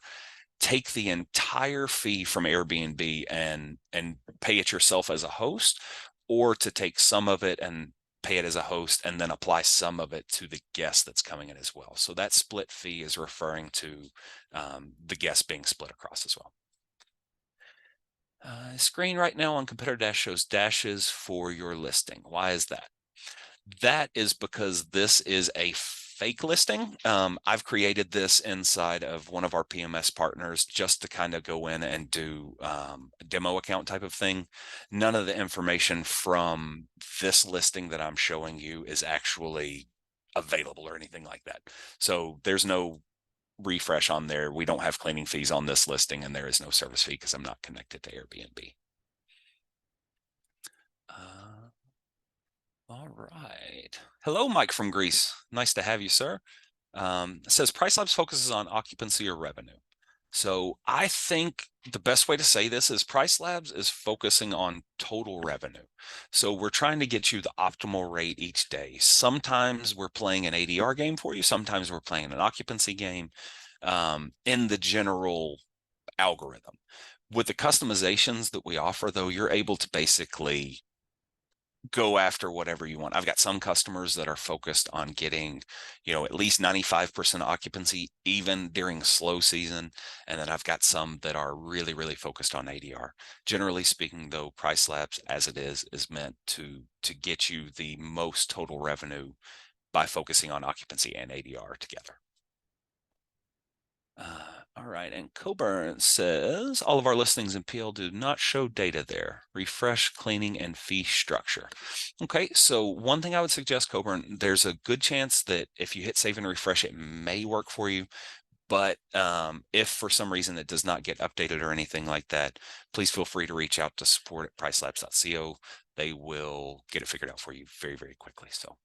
take the entire fee from Airbnb and pay it yourself as a host, or to take some of it and pay it as a host and then apply some of it to the guest that's coming in as well. So that split fee is referring to the guest being split across as well. Screen right now on competitor dash shows dashes for your listing. Why is that? That is because this is a fake listing. I've created this inside of one of our PMS partners just to kind of go in and do a demo account type of thing. None of the information from this listing that I'm showing you is actually available or anything like that. So there's no refresh on there. We don't have cleaning fees on this listing, and there is no service fee because I'm not connected to Airbnb. All right. Hello, Mike from Greece. Nice to have you, sir. It says PriceLabs focuses on occupancy or revenue. So I think the best way to say this is PriceLabs is focusing on total revenue. So we're trying to get you the optimal rate each day. Sometimes we're playing an ADR game for you. Sometimes we're playing an occupancy game in the general algorithm. With the customizations that we offer, though, you're able to basically go after whatever you want. I've got some customers that are focused on getting, at least 95% occupancy, even during slow season. And then I've got some that are really, really focused on ADR. Generally speaking, though, PriceLabs as it is meant to get you the most total revenue by focusing on occupancy and ADR together. All right, and Coburn says, all of our listings in PL do not show data there. Refresh, cleaning, and fee structure. Okay, so one thing I would suggest, Coburn, there's a good chance that if you hit save and refresh, it may work for you. But if for some reason it does not get updated or anything like that, please feel free to reach out to support at pricelabs.co. They will get it figured out for you very, very quickly. So,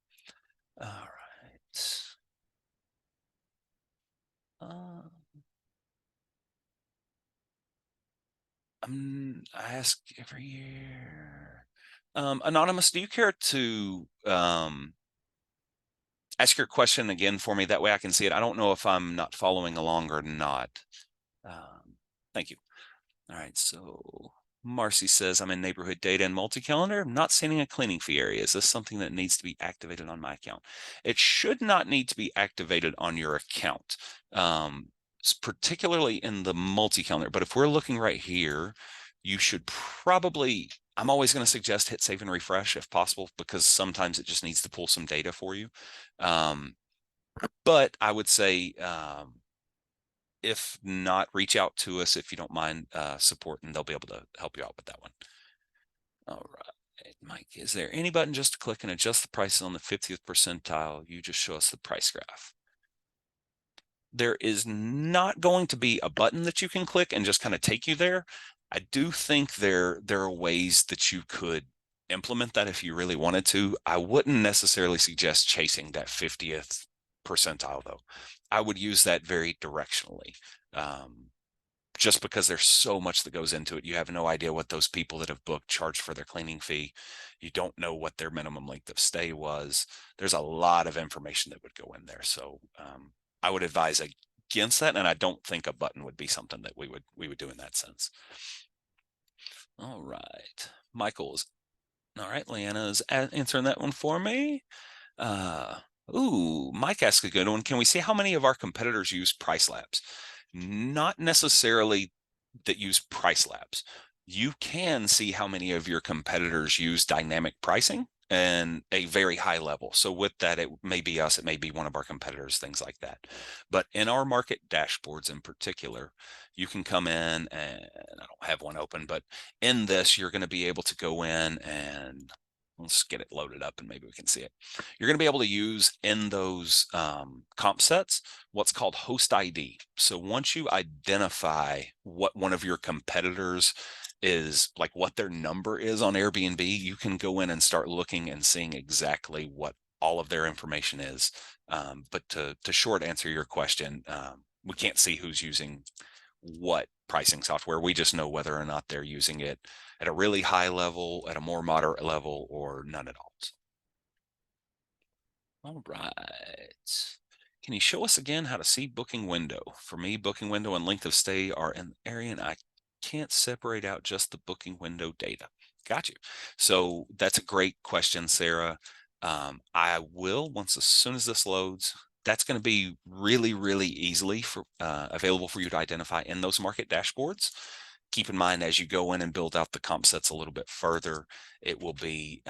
all right. I ask every year. Anonymous, do you care to ask your question again for me? That way I can see it. I don't know if I'm not following along or not. Thank you. All right, so Marcy says, I'm in neighborhood data and multi-calendar. I'm not seeing a cleaning fee area. Is this something that needs to be activated on my account? It should not need to be activated on your account, particularly in the multi-calendar. But if we're looking right here, you should probably, I'm always going to suggest hit save and refresh if possible, because sometimes it just needs to pull some data for you. But I would say, if not, reach out to us if you don't mind support, and they'll be able to help you out with that one. All right, Mike, is there any button just to click and adjust the prices on the 50th percentile? You just show us the price graph. There is not going to be a button that you can click and just kind of take you there. I do think there are ways that you could implement that if you really wanted to. I wouldn't necessarily suggest chasing that 50th percentile, though. I would use that very directionally, just because there's so much that goes into it. You have no idea what those people that have booked charged for their cleaning fee. You don't know what their minimum length of stay was. There's a lot of information that would go in there. So I would advise against that, and I don't think a button would be something that we would do in that sense. All right, Michael's. All right, Leanna's answering that one for me. Mike asked a good one. Can we see how many of our competitors use PriceLabs? Not necessarily that use PriceLabs. You can see how many of your competitors use dynamic pricing and a very high level. So with that, it may be us, it may be one of our competitors, things like that. But in our market dashboards in particular, you can come in, and I don't have one open, but in this, you're going to be able to go in and let's get it loaded up and maybe we can see it. You're going to be able to use in those comp sets what's called host ID. So once you identify what one of your competitors is like what their number is on Airbnb, you can go in and start looking and seeing exactly what all of their information is. But to short answer your question, we can't see who's using what pricing software. We just know whether or not they're using it at a really high level, at a more moderate level, or none at all. All right. Can you show us again how to see booking window? For me, booking window and length of stay are in the area, and I can't separate out just the booking window data. Got you. So that's a great question, Sarah. I will, once as soon as this loads, that's going to be really, really easily available for you to identify in those market dashboards. Keep in mind, as you go in and build out the comp sets a little bit further, it will be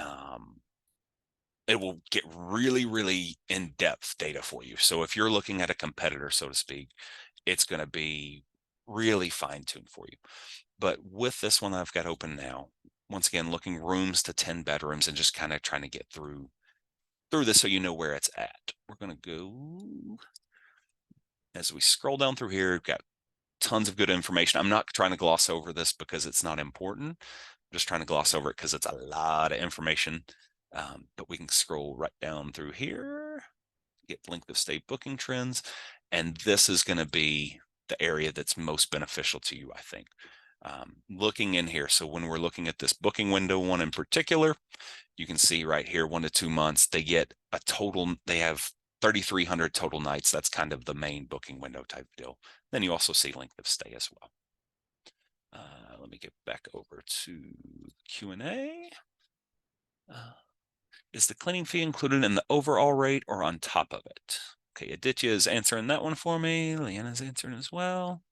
it will get really, really in-depth data for you. So if you're looking at a competitor, so to speak, it's going to be really fine-tuned for you. But with this one I've got open now, once again, looking rooms to 10 bedrooms and just kind of trying to get through this so you know where it's at. We're going to go, as we scroll down through here, we've got tons of good information. I'm not trying to gloss over this because it's not important. I'm just trying to gloss over it because it's a lot of information. But we can scroll right down through here, get length of stay booking trends, and this is going to be the area that's most beneficial to you, I think. Looking in here, so when we're looking at this booking window one in particular, you can see right here, 1 to 2 months, they get a total, they have 3,300 total nights. That's kind of the main booking window type deal. Then you also see length of stay as well. Let me get back over to Q&A. Is the cleaning fee included in the overall rate or on top of it? Okay, Aditya is answering that one for me. Leanna's answering as well.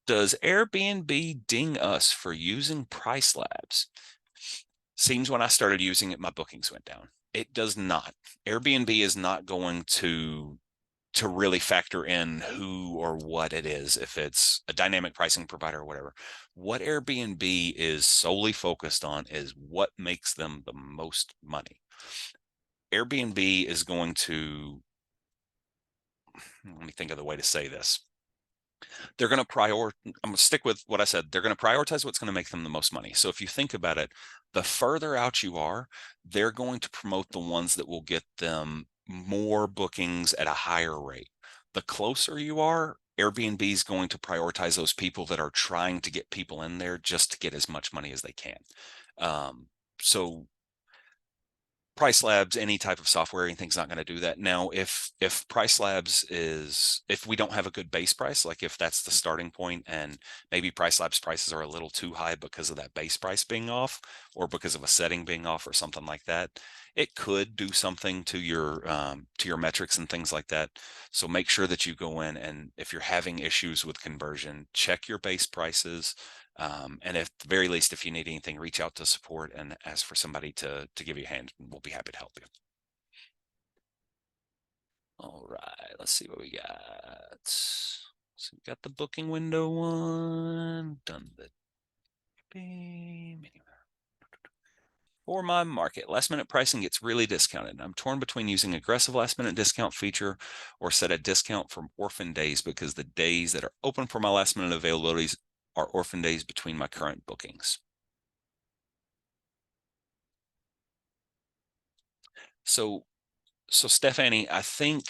Does Airbnb ding us for using PriceLabs? Seems when I started using it, my bookings went down. It does not. Airbnb is not going to really factor in who or what it is, if it's a dynamic pricing provider or whatever. What Airbnb is solely focused on is what makes them the most money. Airbnb is going to, let me think of the way to say this. They're going to I'm going to stick with what I said. They're going to prioritize what's going to make them the most money. So if you think about it, the further out you are, they're going to promote the ones that will get them more bookings at a higher rate. The closer you are, Airbnb is going to prioritize those people that are trying to get people in there just to get as much money as they can. So PriceLabs, any type of software, anything's not going to do that. Now, if PriceLabs is, if we don't have a good base price, like if that's the starting point and maybe PriceLabs prices are a little too high because of that base price being off or because of a setting being off or something like that, it could do something to your metrics and things like that. So make sure that you go in, and if you're having issues with conversion, check your base prices. And at the very least, if you need anything, reach out to support and ask for somebody to give you a hand. We'll be happy to help you. All right, let's see what we got. So we got the booking window one, done the beam. For my market, last minute pricing gets really discounted. I'm torn between using aggressive last minute discount feature or set a discount from orphan days because the days that are open for my last minute availabilities are orphan days between my current bookings. So Stephanie, I think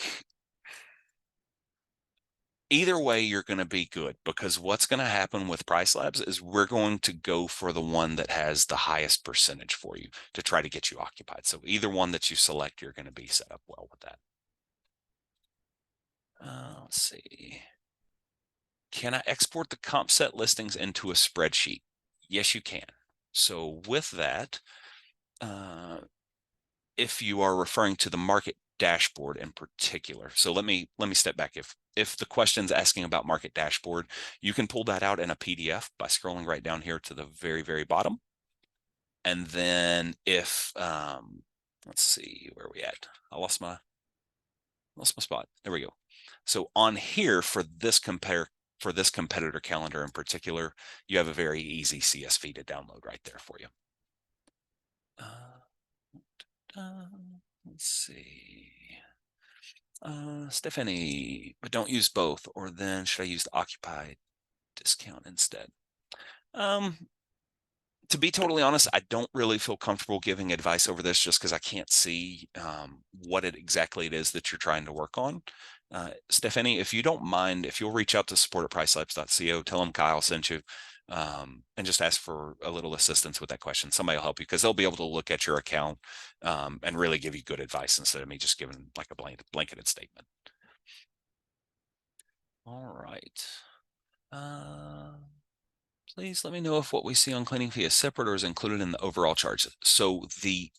either way, you're going to be good, because what's going to happen with PriceLabs is we're going to go for the one that has the highest percentage for you to try to get you occupied. So either one that you select, you're going to be set up well with that. Let's see. Can I export the comp set listings into a spreadsheet? Yes, you can. So with that, if you are referring to the market dashboard in particular. So let me step back. If the question's asking about market dashboard, you can pull that out in a PDF by scrolling right down here to the very, very bottom. And then if let's see, where are we at? I lost my spot. There we go. So on here for this competitor calendar in particular, you have a very easy CSV to download right there for you. Let's see. Stephanie, but don't use both, or then should I use the occupied discount instead? To be totally honest, I don't really feel comfortable giving advice over this just because I can't see what it exactly it is that you're trying to work on. Stephanie, if you don't mind, if you'll reach out to support at pricelabs.co, tell them Kyle sent you, and just ask for a little assistance with that question. Somebody will help you because they'll be able to look at your account and really give you good advice instead of me just giving like a blanketed statement. All right. Please let me know if what we see on cleaning fee is separate or is included in the overall charge. So the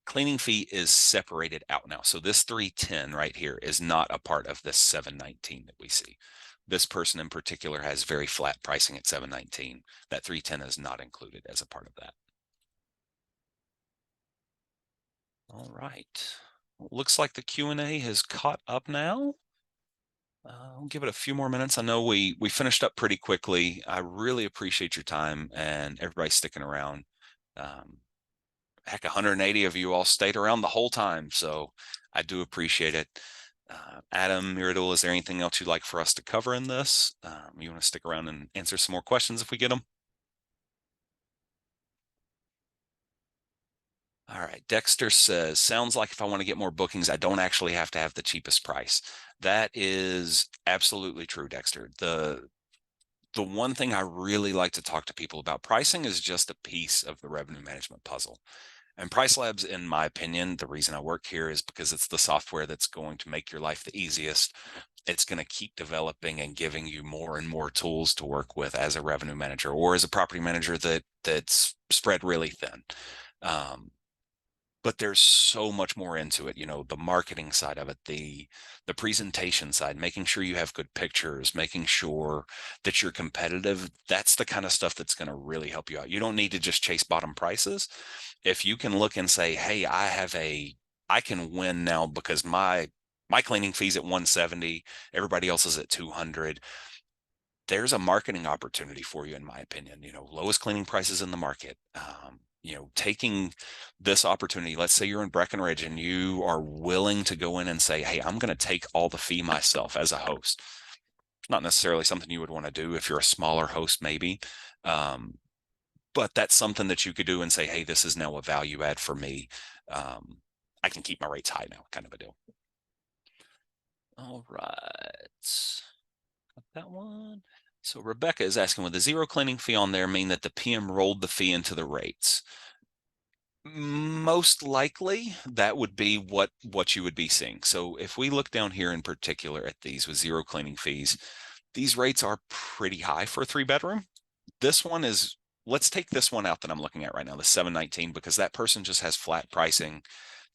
cleaning fee is separated out now. So this 310 right here is not a part of this 719 that we see. This person in particular has very flat pricing at 719. That 310 is not included as a part of that. All right. Looks like the Q&A has caught up now. I'll give it a few more minutes. I know we finished up pretty quickly. I really appreciate your time and everybody sticking around. Heck, 180 of you all stayed around the whole time, so I do appreciate it. Adam, Miradul, is there anything else you'd like for us to cover in this? You want to stick around and answer some more questions if we get them? All right, Dexter says, sounds like if I want to get more bookings, I don't actually have to have the cheapest price. That is absolutely true, Dexter. The one thing I really like to talk to people about, pricing is just a piece of the revenue management puzzle. And PriceLabs, in my opinion, the reason I work here is because it's the software that's going to make your life the easiest. It's going to keep developing and giving you more and more tools to work with as a revenue manager or as a property manager that's spread really thin. But there's so much more into it, the marketing side of it, the presentation side, making sure you have good pictures, making sure that you're competitive. That's the kind of stuff that's going to really help you out. You don't need to just chase bottom prices. If you can look and say, hey, I can win now because my cleaning fee's at 170, everybody else is at 200. There's a marketing opportunity for you, in my opinion. Lowest cleaning prices in the market. Taking this opportunity, let's say you're in Breckenridge and you are willing to go in and say, hey, I'm going to take all the fee myself as a host. It's not necessarily something you would want to do if you're a smaller host, maybe. But that's something that you could do and say, hey, this is now a value add for me. I can keep my rates high now, kind of a deal. All right. Got that one. So Rebecca is asking, would the zero cleaning fee on there mean that the PM rolled the fee into the rates? Most likely that would be what you would be seeing. So if we look down here in particular at these with zero cleaning fees, these rates are pretty high for a 3-bedroom. This one is, let's take this one out that I'm looking at right now, the 719, because that person just has flat pricing.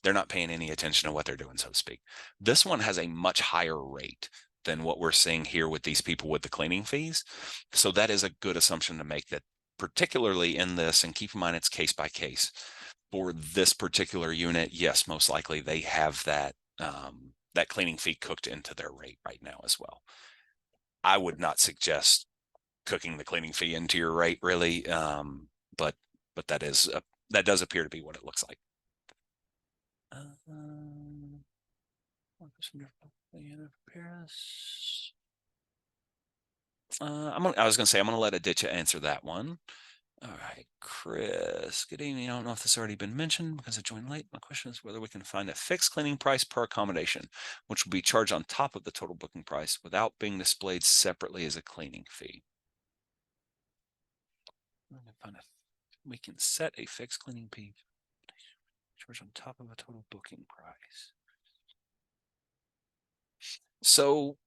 They're not paying any attention to what they're doing, so to speak. This one has a much higher rate than what we're seeing here with these people with the cleaning fees. So that is a good assumption to make, that particularly in this, and keep in mind it's case by case, for this particular unit, yes, most likely they have that that cleaning fee cooked into their rate right now as well. I would not suggest cooking the cleaning fee into your rate, really, but that does appear to be what it looks like. I was going to say, I'm going to let Aditya answer that one. All right, Chris, good evening. I don't know if this has already been mentioned because I joined late. My question is whether we can find a fixed cleaning price per accommodation, which will be charged on top of the total booking price without being displayed separately as a cleaning fee. We can set a fixed cleaning fee charged on top of a total booking price. So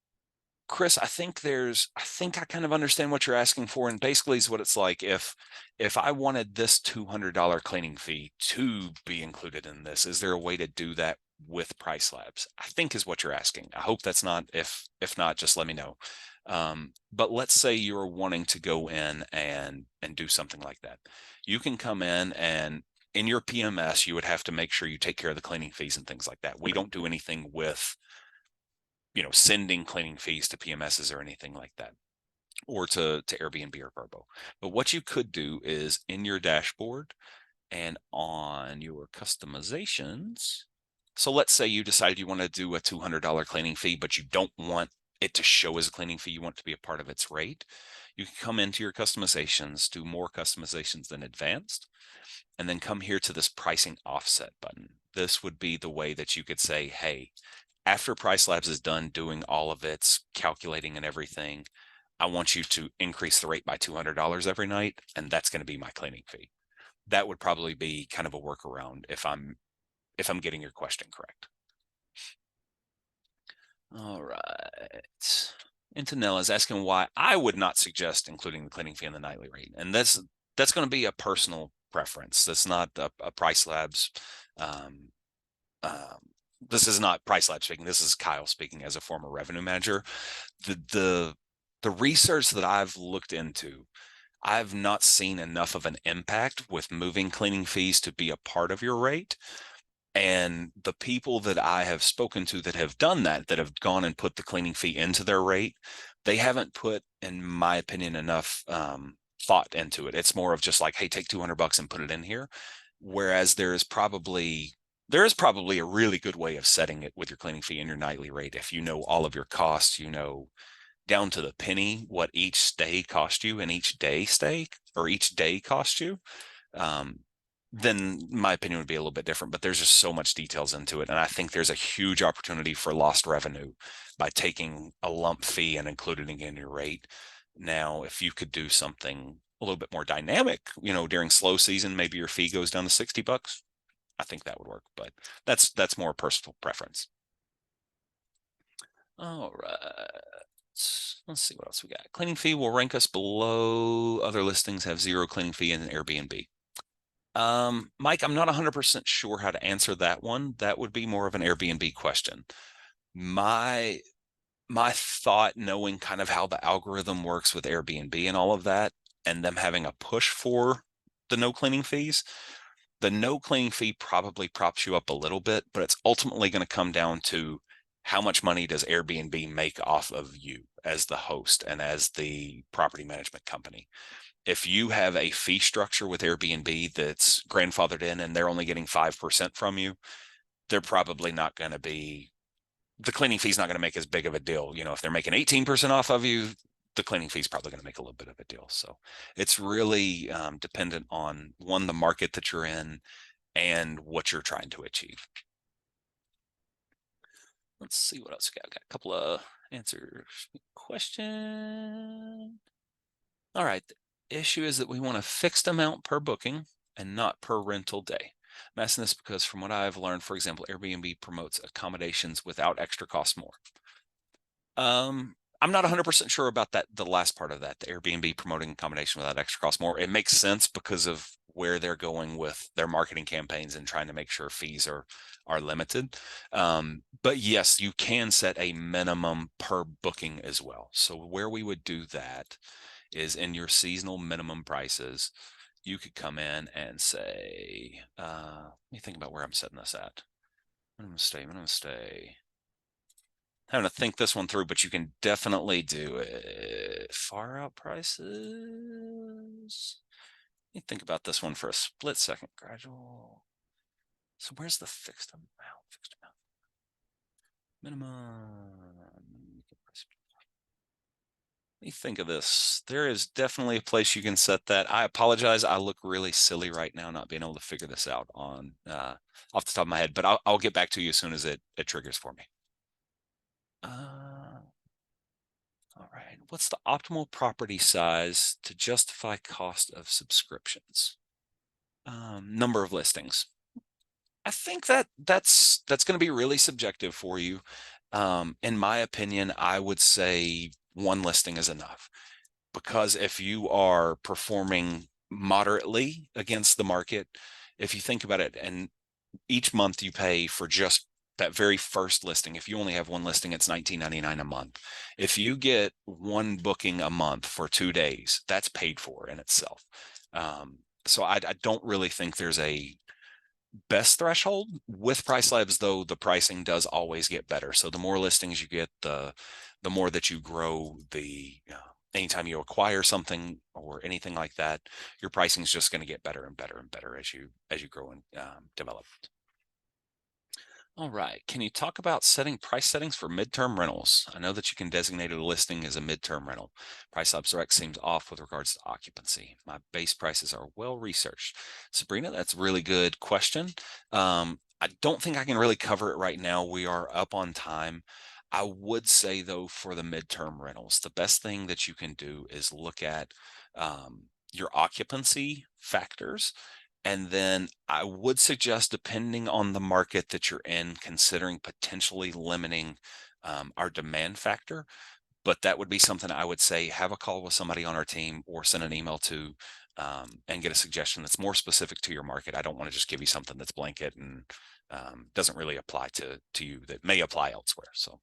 Chris, I think I kind of understand what you're asking for, and basically is what it's like if I wanted this $200 cleaning fee to be included in this, is there a way to do that with PriceLabs? I think is what you're asking. I hope that's not. If not, just let me know. But let's say you're wanting to go in and do something like that. You can come in your PMS, you would have to make sure you take care of the cleaning fees and things like that. We don't do anything with sending cleaning fees to PMSs or anything like that, or to Airbnb or Vrbo. But what you could do is in your dashboard and on your customizations. So let's say you decided you want to do a $200 cleaning fee, but you don't want it to show as a cleaning fee, you want to be a part of its rate, you can come into your customizations, do more customizations than advanced, and then come here to this pricing offset button. This would be the way that you could say, hey, after PriceLabs is done doing all of its calculating and everything, I want you to increase the rate by $200 every night, and that's going to be my cleaning fee. That would probably be kind of a workaround if I'm getting your question correct. All right. Antonella is asking why I would not suggest including the cleaning fee in the nightly rate, and that's going to be a personal preference. That's not a PriceLabs. Um, um, this is not PriceLabs speaking. This is Kyle speaking as a former revenue manager. The research that I've looked into, I've not seen enough of an impact with moving cleaning fees to be a part of your rate. And the people that I have spoken to that have done that have gone and put the cleaning fee into their rate, they haven't put, in my opinion, enough thought into it. It's more of just like, hey, take $200 and put it in here. Whereas there is probably a really good way of setting it with your cleaning fee and your nightly rate. If you know all of your costs, you know down to the penny what each stay cost you and each day stay or each day cost you, um, then my opinion would be a little bit different. But there's just so much details into it, and I think there's a huge opportunity for lost revenue by taking a lump fee and including it in your rate. Now, if you could do something a little bit more dynamic, during slow season, maybe your fee goes down to $60. I think that would work, but that's more personal preference. All right. Let's see what else we got. Cleaning fee will rank us below other listings have zero cleaning fee in Airbnb. Mike, I'm not 100% sure how to answer that one. That would be more of an Airbnb question. My thought, knowing kind of how the algorithm works with Airbnb and all of that, and them having a push for the no cleaning fees, the no cleaning fee probably props you up a little bit, but it's ultimately going to come down to how much money does Airbnb make off of you as the host and as the property management company. If you have a fee structure with Airbnb that's grandfathered in and they're only getting 5% from you, they're probably not going to be, the cleaning fee is not going to make as big of a deal. If they're making 18% off of you, the cleaning fee is probably going to make a little bit of a deal. So it's really dependent on, one, the market that you're in and what you're trying to achieve. Let's see what else we got. Got a couple of answers. Question. All right. The issue is that we want a fixed amount per booking and not per rental day. I'm asking this because from what I've learned, for example, Airbnb promotes accommodations without extra cost more. I'm not 100% sure about that, the last part of that, the Airbnb promoting accommodation without extra cost more. It makes sense because of where they're going with their marketing campaigns and trying to make sure fees are limited. But yes, you can set a minimum per booking as well. So where we would do that is in your seasonal minimum prices. You could come in and say, let me think about where I'm setting this at. Minimum stay. Having to think this one through, but you can definitely do it. Far out prices. Let me think about this one for a split second. Gradual. So where's the fixed amount? Minimum. Let me think of this. There is definitely a place you can set that. I apologize. I look really silly right now, not being able to figure this out on off the top of my head, but I'll get back to you as soon as it triggers for me. All right. What's the optimal property size to justify cost of subscriptions? Number of listings. I think that's going to be really subjective for you. In my opinion, I would say one listing is enough, because if you are performing moderately against the market, if you think about it, and each month you pay for just that very first listing. If you only have one listing, it's $19.99 a month. If you get one booking a month for 2 days, that's paid for in itself. So I don't really think there's a best threshold. With PriceLabs, though, the pricing does always get better. So the more listings you get, the more that you grow. Anytime you acquire something or anything like that, your pricing is just going to get better and better and better as you grow and develop. All right. Can you talk about setting price settings for midterm rentals? I know that you can designate a listing as a midterm rental. PriceLabs Direct seems off with regards to occupancy. My base prices are well researched. Sabrina, that's a really good question. I don't think I can really cover it right now. We are up on time. I would say, though, for the midterm rentals, the best thing that you can do is look at your occupancy factors, and then I would suggest, depending on the market that you're in, considering potentially limiting our demand factor. But that would be something I would say have a call with somebody on our team or send an email to, and get a suggestion that's more specific to your market. I don't want to just give you something that's blanket and doesn't really apply to you that may apply elsewhere. So.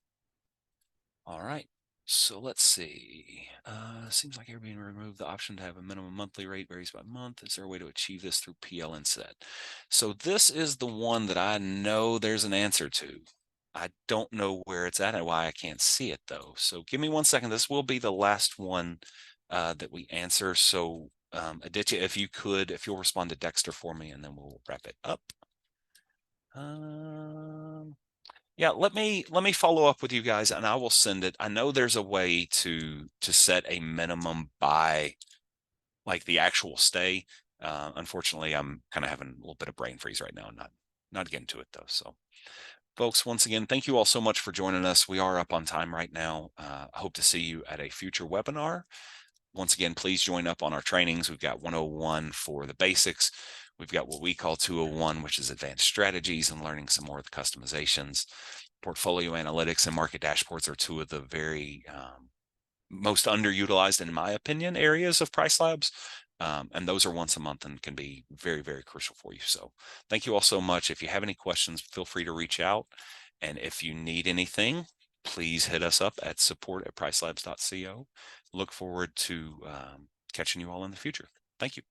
All right. So let's see. Seems like Airbnb removed the option to have a minimum monthly rate varies by month. Is there a way to achieve this through PL instead? So this is the one that I know there's an answer to. I don't know where it's at and why I can't see it though. So give me 1 second. This will be the last one that we answer. So Aditya, if you could, if you'll respond to Dexter for me, and then we'll wrap it up. Um, yeah, let me follow up with you guys and I will send it. I know there's a way to set a minimum by like the actual stay. Unfortunately, I'm kind of having a little bit of brain freeze right now, not getting to it though. So folks, once again, thank you all so much for joining us. We are up on time right now. I hope to see you at a future webinar. Once again, please join up on our trainings. We've got 101 for the basics. We've got what we call 201, which is advanced strategies and learning some more of the customizations. Portfolio analytics and market dashboards are two of the very most underutilized, in my opinion, areas of PriceLabs. And those are once a month and can be very, very crucial for you. So thank you all so much. If you have any questions, feel free to reach out. And if you need anything, please hit us up at support@pricelabs.co. Look forward to catching you all in the future. Thank you.